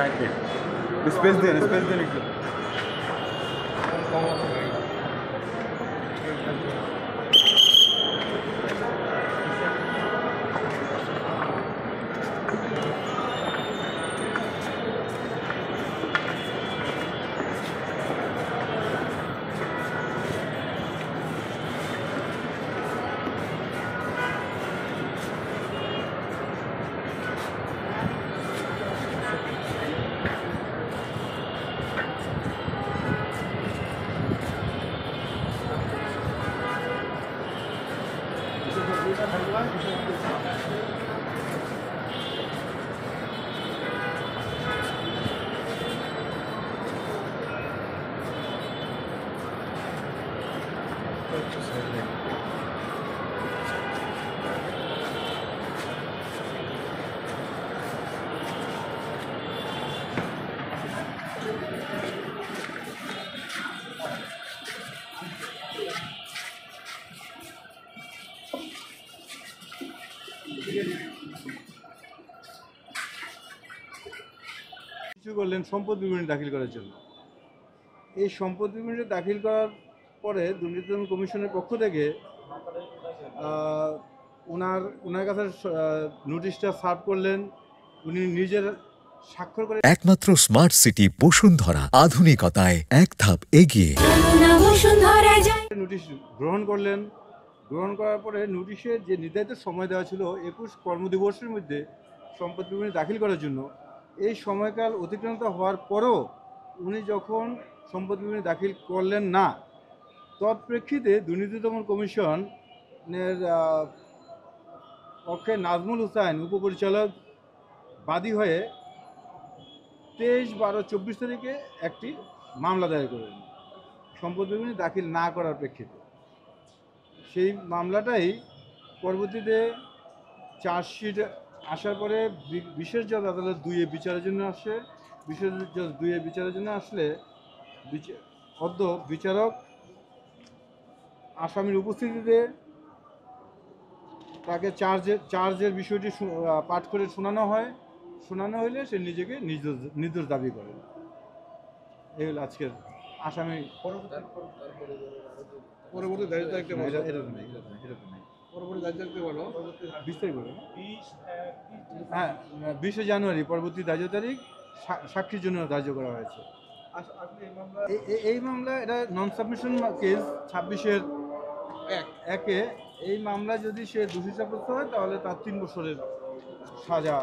Side দেন, space দেন একটু। কিছু করলেন সম্পদ বিবরণী দাখিল করার জন্য। এই সম্পদ বিবরণী দাখিল করার পরে দুর্নীতি দমন কমিশনের পক্ষ থেকে ওনার কাছে নোটিশটা সার্ভ করলেন। উনি নিজের স্বাক্ষর করে একমাত্র স্মার্ট সিটি বসুন্ধরা, আধুনিকতায় এক ধাপ এগিয়ে। নোটিশ গ্রহণ করলেন। গ্রহণ করার পরে নোটিশের যে নির্ধারিত সময় দেওয়া ছিল 21 কর্মদিবসের মধ্যে সম্পদ বিবরণী দাখিল করার জন্য, এই সময়কাল অতিক্রান্ত হওয়ার পরও উনি যখন সম্পদ বিবরণী দাখিল করলেন না, তৎপ্রেক্ষিতে দুর্নীতি দমন কমিশনের পক্ষে নাজমুল হুসাইন উপপরিচালক বাদী হয়ে 23/12/24 তারিখে একটি মামলা দায়ের করেন সম্পদ বিবরণী দাখিল না করার প্রেক্ষিতে। সেই মামলাটাই পরবর্তীতে চার্জশিট আসার পরে বিশেষ জজ আদালত 2-এ বিচারের জন্য আসে। বিশেষ জজ 2-এ বিচারের জন্য আসলে অদ্য বিচারক আসামির উপস্থিতিতে তাকে চার্জের বিষয়টি পাঠ করে শোনানো হয়। শোনানো হলে সে নিজেকে নির্দোষ দাবি করে। এই হলো আজকের আসামি। পরবর্তী দায়িত্ব একটা পরবর্তী দায়িত্ব একটা বলো, 20 তারিখ বলো। হ্যাঁ, 20 জানুয়ারি পরবর্তী ধার্য তারিখ সাক্ষীর জন্য ধার্য করা হয়েছে। এই মামলা এটা নন সাবমিশন কেস 26/1-এ। এই মামলা যদি সে দোষী সাব্যস্ত হয় তাহলে তার 3 বছরের সাজা।